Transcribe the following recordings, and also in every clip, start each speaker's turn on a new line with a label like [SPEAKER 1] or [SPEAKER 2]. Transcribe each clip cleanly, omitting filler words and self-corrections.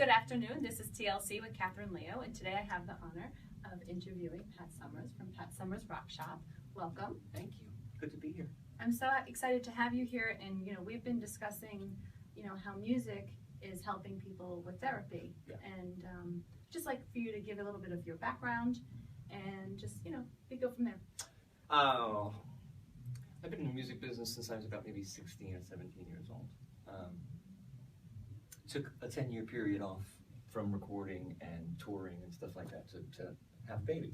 [SPEAKER 1] Good afternoon. This is TLC with Katherine Leo, and today I have the honor of interviewing Pat Sommers from PatSommersRockShop. Welcome.
[SPEAKER 2] Thank you. Good to be here.
[SPEAKER 1] I'm so excited to have you here, and we've been discussing, how music is helping people with therapy, and just like for you to give a little bit of your background, and just we go from there.
[SPEAKER 2] Oh, I've been in the music business since I was about maybe 16 or 17 years old. Took a 10-year period off from recording and touring and stuff like that to have a baby,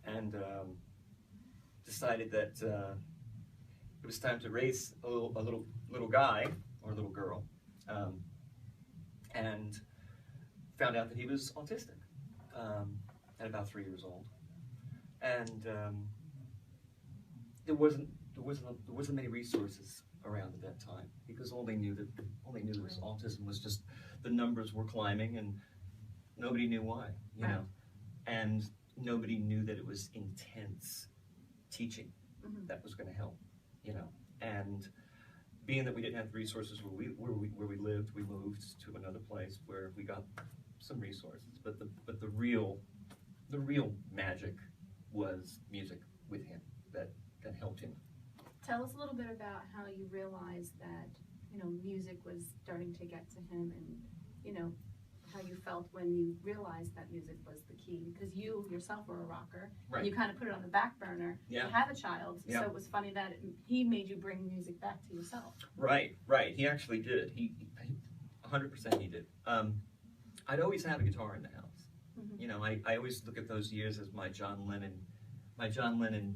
[SPEAKER 2] and decided that it was time to raise a little guy or a little girl, and found out that he was autistic at about 3 years old, and there wasn't many resources around at that time, because all they knew that was autism was just the numbers were climbing and nobody knew why, and nobody knew that it was intense teaching that was going to help, and being that we didn't have the resources where we lived, we moved to another place where we got some resources, but the real magic was music with him that helped him.
[SPEAKER 1] Tell us a little bit about how you realized that music was starting to get to him, and how you felt when you realized that music was the key, because you yourself were a rocker,
[SPEAKER 2] right,
[SPEAKER 1] and you kind of put it on the back burner to have a child, so it was funny that he made you bring music back to yourself. Right,
[SPEAKER 2] he actually did. He 100% he did. I'd always had a guitar in the house. I always look at those years as my John Lennon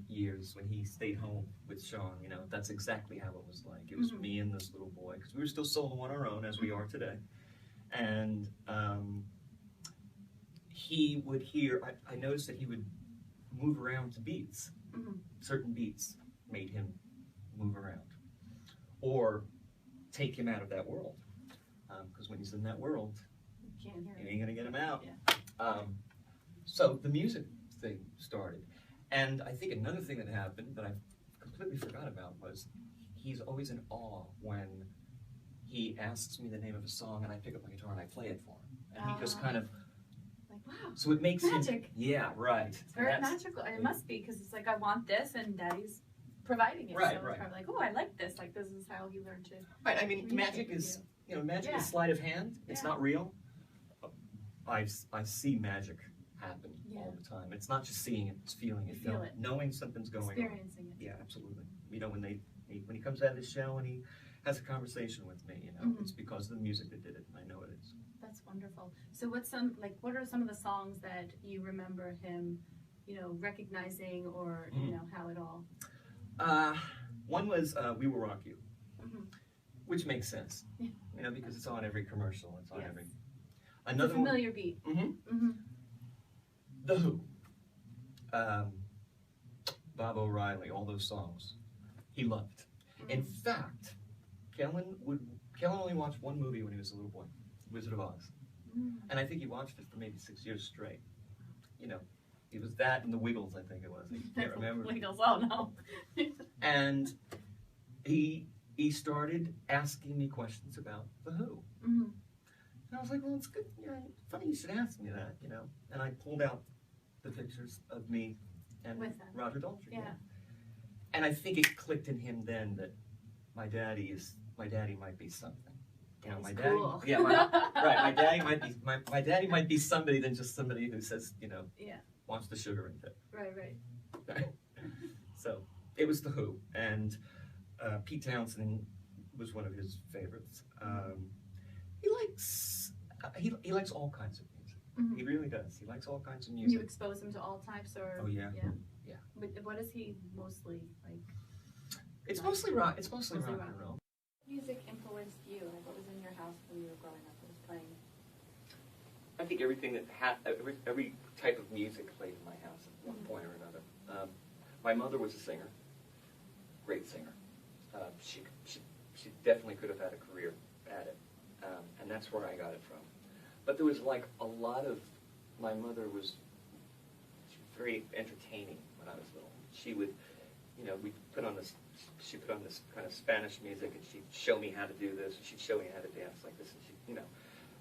[SPEAKER 2] years when he stayed home with Sean. That's exactly how it was like. It was me and this little boy, because we were still solo on our own, as we are today. And he would hear, I noticed that he would move around to beats. Certain beats made him move around, or take him out of that world. Because when he's in that world,
[SPEAKER 1] you can't hear
[SPEAKER 2] you ain't gonna get him out.
[SPEAKER 1] Yeah.
[SPEAKER 2] So the music thing started. And I think another thing that happened that I completely forgot about was he's always in awe when he asks me the name of a song and I pick up my guitar and I play it for him. And he just kind of,
[SPEAKER 1] like, wow,
[SPEAKER 2] so it makes
[SPEAKER 1] magic.
[SPEAKER 2] Him, yeah, right.
[SPEAKER 1] It's very magical. And it must be, because it's like, I want this, and Daddy's providing it.
[SPEAKER 2] Right,
[SPEAKER 1] so it's probably like, oh, I like this. Like, this is how he learned to.
[SPEAKER 2] Right, I mean, magic is, magic is sleight of hand. It's not real. I see magic happen all the time. It's not just seeing it, it's feeling it.
[SPEAKER 1] Feel it.
[SPEAKER 2] Knowing something's going on.
[SPEAKER 1] Experiencing it.
[SPEAKER 2] Yeah, absolutely. When he comes out of the show and he has a conversation with me, it's because of the music that did it, and I know it is.
[SPEAKER 1] That's wonderful. So what are some of the songs that you remember him, recognizing, or how it all?
[SPEAKER 2] One was "We Will Rock You," which makes sense, because it's on every commercial. It's on every. Another
[SPEAKER 1] it's a familiar beat.
[SPEAKER 2] The Who, Bob O'Reilly, all those songs, he loved. In fact, Kellen only watched one movie when he was a little boy, Wizard of Oz, and I think he watched it for maybe 6 years straight. It was that and the Wiggles, I think it was. I can't remember.
[SPEAKER 1] Wiggles, oh no.
[SPEAKER 2] And he started asking me questions about The Who. And I was like, well, it's good. Funny you should ask me that, And I pulled out the pictures of me and Roger Daltrey.
[SPEAKER 1] Yeah.
[SPEAKER 2] And I think it clicked in him then that my daddy might be something. My daddy.
[SPEAKER 1] Cool.
[SPEAKER 2] Yeah, my daddy might be somebody than just somebody who says, wants the sugar intake.
[SPEAKER 1] Right.
[SPEAKER 2] So it was The Who, and Pete Townsend was one of his favorites. He likes all kinds of music. He really does. He likes all kinds of music.
[SPEAKER 1] You expose him to all types, or?
[SPEAKER 2] Oh yeah.
[SPEAKER 1] But what is he mostly like?
[SPEAKER 2] It's mostly rock. It's mostly rock and roll.
[SPEAKER 1] Music influenced you? Like, what was in your house when you were growing up? What was playing?
[SPEAKER 2] I think everything every type of music played in my house at one point or another. My mother was a singer, great singer. She definitely could have had a career at it, and that's where I got it from. But there was like a lot of, my mother was very entertaining when I was little. She would, we put on this, she put on this kind of Spanish music, and she'd show me how to do this, and she'd show me how to dance like this, and she,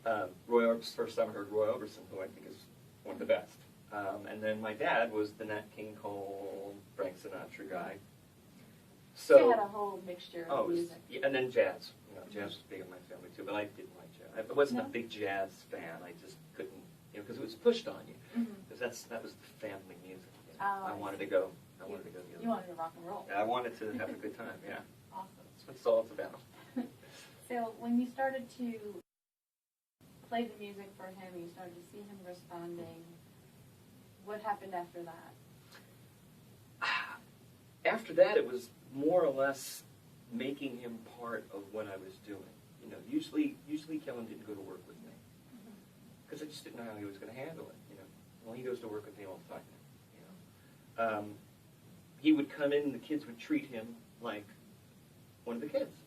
[SPEAKER 2] First time I heard Roy Orbison, who I think is one of the best. And then my dad was the Nat King Cole, Frank Sinatra guy.
[SPEAKER 1] So you had a whole mixture of music.
[SPEAKER 2] Yeah, and then jazz. Jazz was big in my family too, but I didn't like jazz. I wasn't a big jazz fan. I just couldn't, because it was pushed on you. Because that was the family music. I wanted to go. I wanted to go.
[SPEAKER 1] You wanted to rock and roll.
[SPEAKER 2] I wanted to have a good time. Yeah.
[SPEAKER 1] Awesome.
[SPEAKER 2] That's what it's all about.
[SPEAKER 1] So when you started to play the music for him, you started to see him responding. What happened after that?
[SPEAKER 2] After that, it was more or less making him part of what I was doing. Usually Kellen didn't go to work with me because I just didn't know how he was going to handle it. Well, he goes to work with me all the time. He would come in, and the kids would treat him like one of the kids.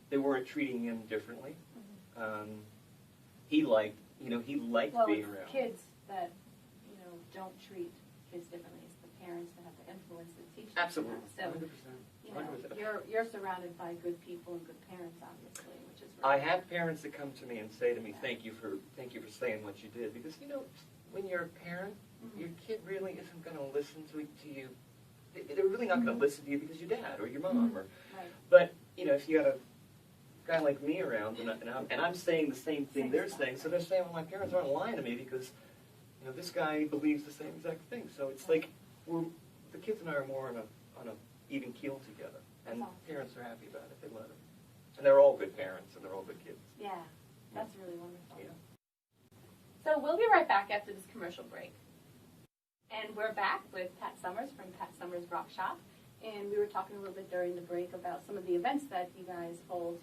[SPEAKER 2] They weren't treating him differently. He liked being around.
[SPEAKER 1] Kids that don't treat kids differently. It's the parents that have to influence and teach them.
[SPEAKER 2] Absolutely.
[SPEAKER 1] So
[SPEAKER 2] 100%.
[SPEAKER 1] you're surrounded by good people and good parents, obviously, which is.
[SPEAKER 2] I have parents that come to me and say to me, "Thank you for saying what you did," because when you're a parent, your kid really isn't going to listen to you. They're really not going to listen to you because your dad or your mom But if you got a guy like me around, and I'm saying the same thing they're saying, so they're saying, well, my parents aren't lying to me because this guy believes the same exact thing. So it's like the kids and I are more on a even keel together, and parents are happy about it. They love it, and they're all good parents and they're all good kids.
[SPEAKER 1] Yeah, that's really wonderful.
[SPEAKER 2] Yeah.
[SPEAKER 1] So we'll be right back after this commercial break. And we're back with Pat Sommers from PatSommersRockShop. And we were talking a little bit during the break about some of the events that you guys hold,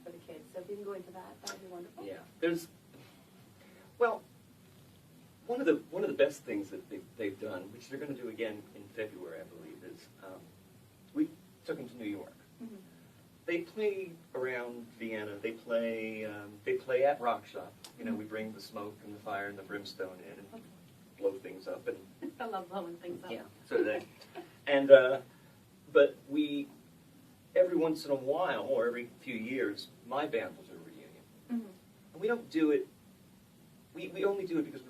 [SPEAKER 1] for the kids. So if you can go into that would be wonderful.
[SPEAKER 2] Yeah. One of the best things that they've done, which they're going to do again in February, I believe, is we took them to New York. They play around Vienna. They play at RockShop. We bring the smoke and the fire and the brimstone in and blow things up. And
[SPEAKER 1] I love blowing things up.
[SPEAKER 2] Yeah, so do they. And but we, every once in a while, or every few years, my band will do a reunion. And we don't do it. We only do it because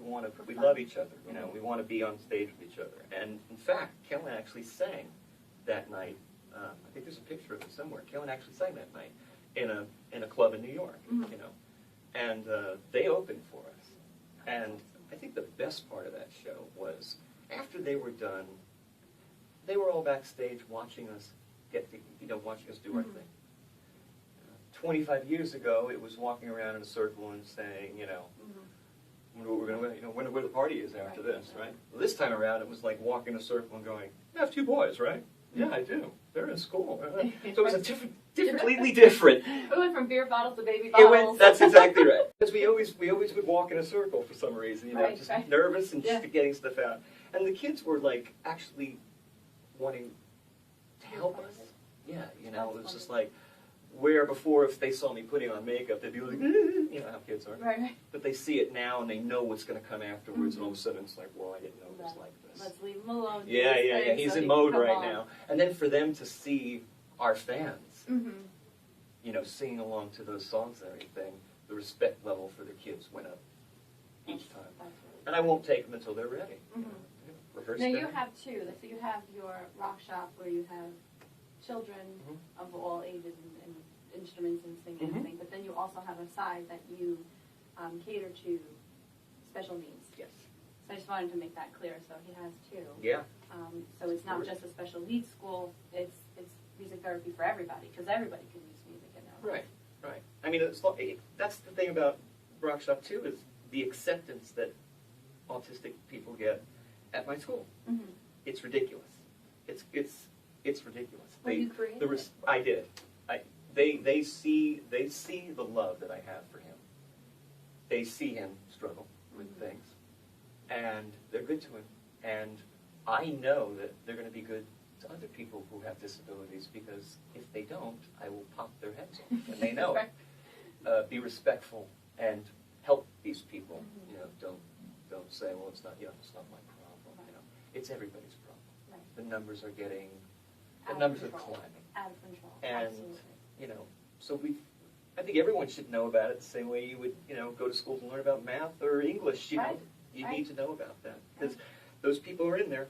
[SPEAKER 2] we love each other. We want to be on stage with each other. And in fact, Kellen actually sang that night. I think there's a picture of it somewhere. Kellen actually sang that night in a club in New York. And they opened for us. And I think the best part of that show was after they were done, they were all backstage watching us watching us do our thing. 25 years ago, it was walking around in a circle and saying, where the party is after this, right? Well, this time around, it was like walking in a circle and going, "You have two boys, right?" "Yeah, I do. They're in school." So it was completely different.
[SPEAKER 1] It went from beer bottles to baby bottles.
[SPEAKER 2] That's exactly right. Because we always would walk in a circle for some reason, just nervous and just getting stuff out. And the kids were like actually wanting to help us. Yeah, it was just like, where before if they saw me putting on makeup, they'd be like, how kids are.
[SPEAKER 1] Right.
[SPEAKER 2] But they see it now and they know what's going to come afterwards, and all of a sudden it's like, well, I didn't know it was like this.
[SPEAKER 1] Let's leave him alone.
[SPEAKER 2] Yeah. He's in mode right now. And then for them to see our fans, singing along to those songs and everything, the respect level for the kids went up each time. And I won't take them until they're ready.
[SPEAKER 1] Now you have two. So you have your rock shop where you have children of all ages and instruments and singing and everything, but then you also have a side that you cater to special needs.
[SPEAKER 2] Yes.
[SPEAKER 1] So I just wanted to make that clear. So he has two.
[SPEAKER 2] Yeah.
[SPEAKER 1] So it's not just a special needs school. It's music therapy for everybody because everybody can use music in their life.
[SPEAKER 2] Right. I mean, that's the thing about Rock Shop too, is the acceptance that autistic people get at my school. It's ridiculous. It's ridiculous.
[SPEAKER 1] You created it.
[SPEAKER 2] I did. They see the love that I have for him. They see him struggle with things, and they're good to him. And I know that they're going to be good to other people who have disabilities, because if they don't, I will pop their heads off, and they know it. Be respectful and help these people. Don't say, well, it's not my problem. It's everybody's problem. Right. The numbers are climbing.
[SPEAKER 1] Out of control.
[SPEAKER 2] And
[SPEAKER 1] absolutely.
[SPEAKER 2] so I think everyone should know about it the same way you would, go to school to learn about math or English. You know, you need to know about that because those people are in there.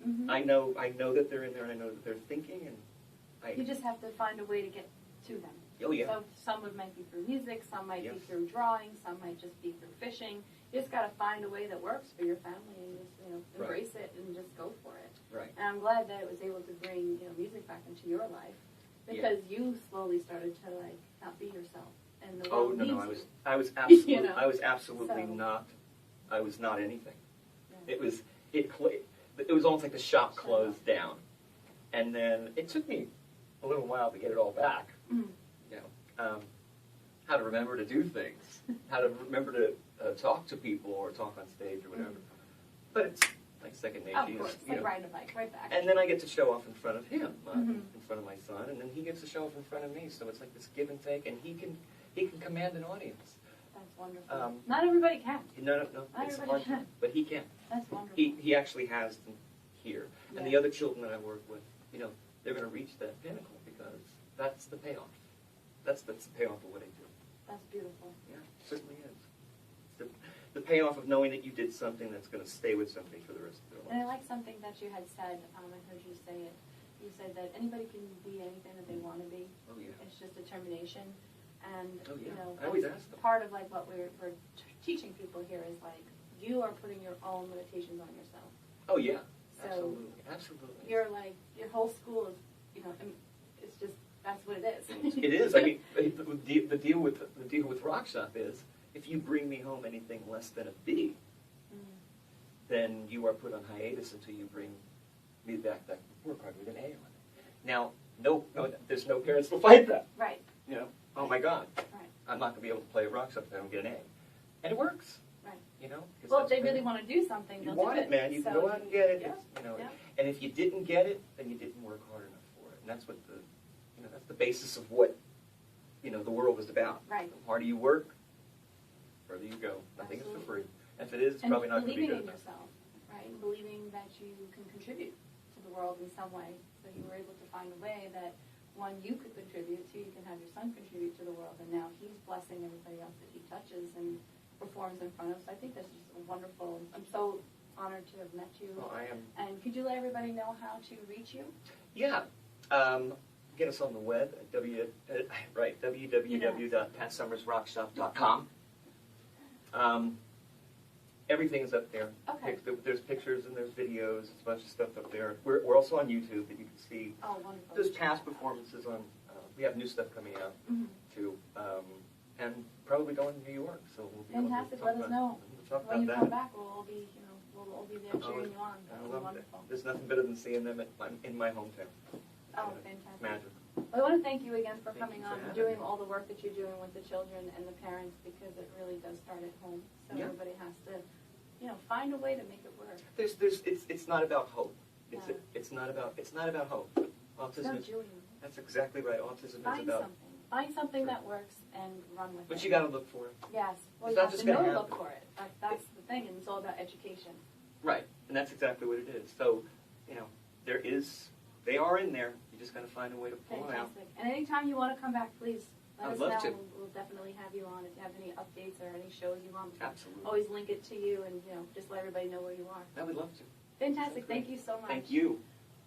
[SPEAKER 1] Mm-hmm.
[SPEAKER 2] I know that they're in there, and I know that they're thinking, and
[SPEAKER 1] you just have to find a way to get to them.
[SPEAKER 2] Oh yeah.
[SPEAKER 1] So some might be through music, some might
[SPEAKER 2] Yes.
[SPEAKER 1] be through drawing, some might just be through fishing. You just got to find a way that works for your family and just embrace it and just go for it.
[SPEAKER 2] Right.
[SPEAKER 1] And I'm glad that it was able to bring music back into your life because you slowly started to not be yourself and the world needs you.
[SPEAKER 2] I was absolutely I was absolutely
[SPEAKER 1] So.
[SPEAKER 2] not. I was not anything.
[SPEAKER 1] Yeah.
[SPEAKER 2] It was almost like the shop closed down, and then it took me a little while to get it all back.
[SPEAKER 1] Mm.
[SPEAKER 2] How to remember to do things, how to remember to talk to people or talk on stage or whatever. But it's like second nature.
[SPEAKER 1] Of course, like riding a bike, right back.
[SPEAKER 2] And then I get to show off in front of him,
[SPEAKER 1] Mm-hmm.
[SPEAKER 2] in front of my son, and then he gets to show off in front of me. So it's like this give and take, and he can command an audience.
[SPEAKER 1] That's wonderful. Not everybody can.
[SPEAKER 2] No,
[SPEAKER 1] Not
[SPEAKER 2] it's
[SPEAKER 1] everybody
[SPEAKER 2] hard,
[SPEAKER 1] can.
[SPEAKER 2] but he can.
[SPEAKER 1] That's wonderful.
[SPEAKER 2] He actually has them here, and the other children that I work with, they're going to reach that pinnacle because that's the payoff. That's the payoff of what I do.
[SPEAKER 1] That's beautiful.
[SPEAKER 2] Yeah, it certainly is. The payoff of knowing that you did something that's going to stay with somebody for the rest of their life.
[SPEAKER 1] And I like something that you had said. I heard you say it. You said that anybody can be anything that they want to be.
[SPEAKER 2] Oh yeah.
[SPEAKER 1] It's just determination. And
[SPEAKER 2] I always ask them.
[SPEAKER 1] part of what we're teaching people here is you are putting your own limitations on yourself.
[SPEAKER 2] Oh yeah.
[SPEAKER 1] So
[SPEAKER 2] Absolutely.
[SPEAKER 1] You're your whole school is it's just that's what it is.
[SPEAKER 2] It is. I mean, the deal with RockShop is if you bring me home anything less than a B, then you are put on hiatus until you bring me back that report card with an A on it. Now, no, there's no parents will fight that.
[SPEAKER 1] Right.
[SPEAKER 2] Oh my God,
[SPEAKER 1] Right.
[SPEAKER 2] I'm not going to be able to play at RockShop if I don't get an A, and it works.
[SPEAKER 1] Right.
[SPEAKER 2] 'cause
[SPEAKER 1] Well, if
[SPEAKER 2] that's
[SPEAKER 1] they really want to do something,
[SPEAKER 2] you
[SPEAKER 1] they'll
[SPEAKER 2] want
[SPEAKER 1] do
[SPEAKER 2] it, man. You can
[SPEAKER 1] So,
[SPEAKER 2] go out and get it.
[SPEAKER 1] Yeah.
[SPEAKER 2] It's,
[SPEAKER 1] Yeah.
[SPEAKER 2] And if you didn't get it, then you didn't work hard enough for it. And that's what that's the basis of what the world is about.
[SPEAKER 1] Right.
[SPEAKER 2] The harder you work, the further you go. Nothing is for free. And if it is, it's
[SPEAKER 1] And
[SPEAKER 2] probably not going to be
[SPEAKER 1] believing
[SPEAKER 2] good
[SPEAKER 1] in
[SPEAKER 2] enough.
[SPEAKER 1] yourself, right? And believing that you can contribute to the world in some way. So you were able to find a way that, one, you could contribute, two, you can have your son contribute to the world, and now he's blessing everybody else that he touches and performs in front of. So I think that's just wonderful. I'm so honored to have met you.
[SPEAKER 2] Well, I am.
[SPEAKER 1] And could you let everybody know how to reach you?
[SPEAKER 2] Yeah. Get us on the web at www.PatSommersRockShop.com. Everything is up there.
[SPEAKER 1] Okay.
[SPEAKER 2] There's pictures and there's videos. There's a bunch of stuff up there. We're also on YouTube that you can see.
[SPEAKER 1] Oh, wonderful.
[SPEAKER 2] There's past performances on. We have new stuff coming out too, and probably going to New York. So we'll be
[SPEAKER 1] Fantastic.
[SPEAKER 2] able to
[SPEAKER 1] Let us know.
[SPEAKER 2] talk
[SPEAKER 1] When you
[SPEAKER 2] about
[SPEAKER 1] come
[SPEAKER 2] that.
[SPEAKER 1] back, we'll all be, we'll all be there cheering you on.
[SPEAKER 2] I
[SPEAKER 1] That'll be
[SPEAKER 2] love it.
[SPEAKER 1] wonderful.
[SPEAKER 2] There's nothing better than seeing them in my hometown.
[SPEAKER 1] Oh, fantastic.
[SPEAKER 2] Magic.
[SPEAKER 1] Well, I want to thank you again for
[SPEAKER 2] Thank
[SPEAKER 1] coming
[SPEAKER 2] you for
[SPEAKER 1] on and
[SPEAKER 2] having
[SPEAKER 1] doing
[SPEAKER 2] me.
[SPEAKER 1] all the work that you're doing with the children and the parents because it really does start at home. So
[SPEAKER 2] Yeah.
[SPEAKER 1] everybody has to, find a way to make it work.
[SPEAKER 2] It's not about hope.
[SPEAKER 1] No.
[SPEAKER 2] It's not about hope.
[SPEAKER 1] It's
[SPEAKER 2] Autism
[SPEAKER 1] about
[SPEAKER 2] is,
[SPEAKER 1] doing.
[SPEAKER 2] that's exactly right. Autism
[SPEAKER 1] Find
[SPEAKER 2] is about,
[SPEAKER 1] something. Find something that works and run with it.
[SPEAKER 2] but you got to look for it.
[SPEAKER 1] Yes. Well,
[SPEAKER 2] It's
[SPEAKER 1] you
[SPEAKER 2] not
[SPEAKER 1] have
[SPEAKER 2] just
[SPEAKER 1] to know
[SPEAKER 2] gonna
[SPEAKER 1] to look
[SPEAKER 2] happen.
[SPEAKER 1] for it. That's the thing, and it's all about education.
[SPEAKER 2] Right, and that's exactly what it is. So, they are in there. You just got to find a way to pull them out.
[SPEAKER 1] Fantastic. And anytime you want to come back, please let
[SPEAKER 2] I'd
[SPEAKER 1] us
[SPEAKER 2] love
[SPEAKER 1] know.
[SPEAKER 2] to.
[SPEAKER 1] We'll definitely have you on if you have any updates or any shows you want.
[SPEAKER 2] Absolutely.
[SPEAKER 1] Always link it to you and just let everybody know where you are.
[SPEAKER 2] I would love to.
[SPEAKER 1] Fantastic. Thank you so much.
[SPEAKER 2] Thank you.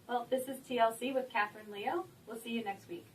[SPEAKER 1] Well, this is TLC with Katherine Leo. We'll see you next week.